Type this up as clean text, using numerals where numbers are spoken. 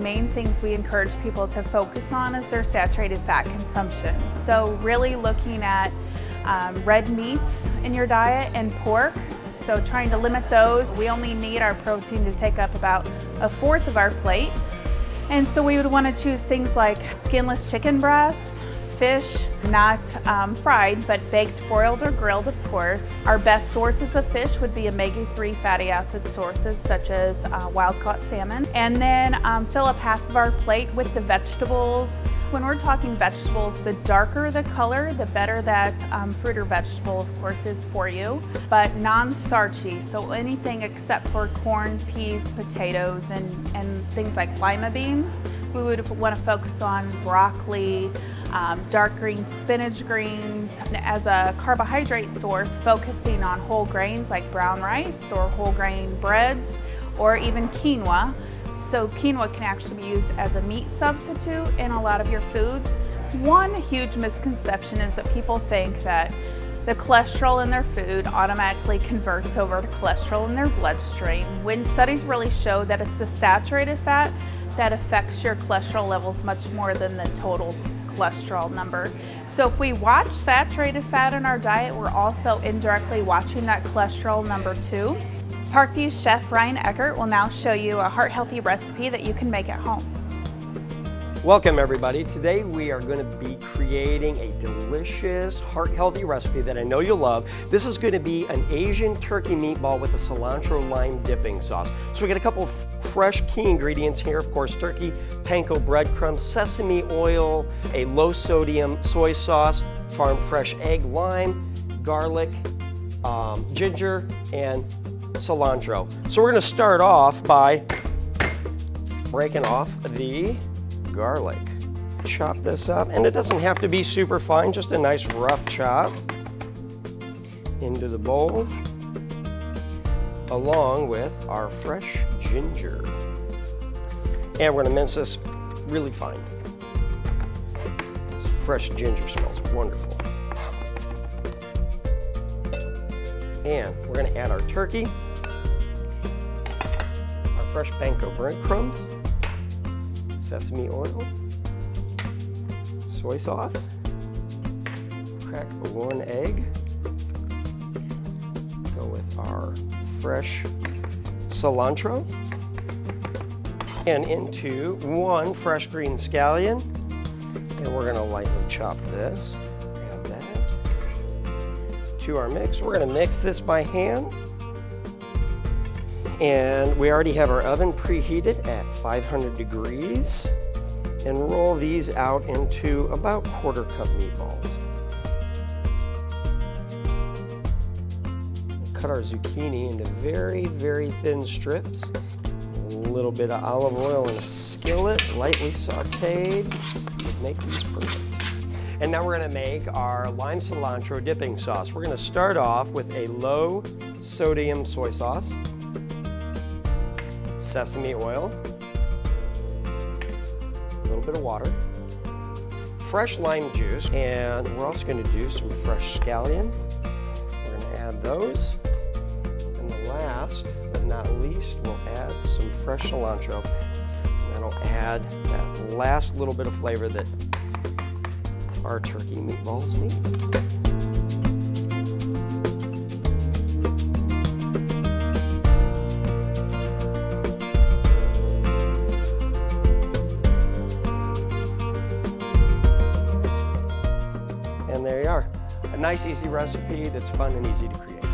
main things we encourage people to focus on is their saturated fat consumption. So really looking at red meats in your diet and pork. So trying to limit those. We only need our protein to take up about 1/4 of our plate. And so we would want to choose things like skinless chicken breast, fish, not fried, but baked, broiled, or grilled, of course. Our best sources of fish would be omega-3 fatty acid sources, such as wild-caught salmon. And then fill up half of our plate with the vegetables. When we're talking vegetables, the darker the color, the better that fruit or vegetable, of course, is for you. But non-starchy, so anything except for corn, peas, potatoes, and things like lima beans. We would want to focus on broccoli, dark green spinach greens. As a carbohydrate source, focusing on whole grains like brown rice or whole grain breads, or even quinoa. So quinoa can actually be used as a meat substitute in a lot of your foods. One huge misconception is that people think that the cholesterol in their food automatically converts over to cholesterol in their bloodstream, when studies really show that it's the saturated fat that affects your cholesterol levels much more than the total cholesterol number. So if we watch saturated fat in our diet, we're also indirectly watching that cholesterol number too. Parkview chef Ryan Eckert will now show you a heart-healthy recipe that you can make at home. Welcome everybody. Today we are going to be creating a delicious heart-healthy recipe that I know you'll love. This is going to be an Asian turkey meatball with a cilantro lime dipping sauce. So we got a couple of fresh key ingredients here. Of course, turkey, panko breadcrumbs, sesame oil, a low sodium soy sauce, farm fresh egg, lime, garlic, ginger, and cilantro. So we're going to start off by breaking off the garlic. Chop this up, and it doesn't have to be super fine, just a nice rough chop into the bowl, along with our fresh ginger. And we're going to mince this really fine. This fresh ginger smells wonderful. And we're going to add our turkey, our fresh panko breadcrumbs, sesame oil, soy sauce, crack one egg, go with our fresh cilantro, and into one fresh green scallion, and we're going to lightly chop this. Add that to our mix. We're going to mix this by hand. And we already have our oven preheated at 500 degrees, and roll these out into about 1/4 cup meatballs. Cut our zucchini into very, very thin strips. A little bit of olive oil in a skillet, lightly sauteed. Make these perfect. And now we're going to make our lime cilantro dipping sauce. We're going to start off with a low sodium soy sauce, sesame oil, a little bit of water, fresh lime juice, and we're also going to do some fresh scallion. We're going to add those. And the last but not least, we'll add some fresh cilantro. And that'll add that last little bit of flavor that our turkey meatballs need. And there you are. A nice, easy recipe that's fun and easy to create.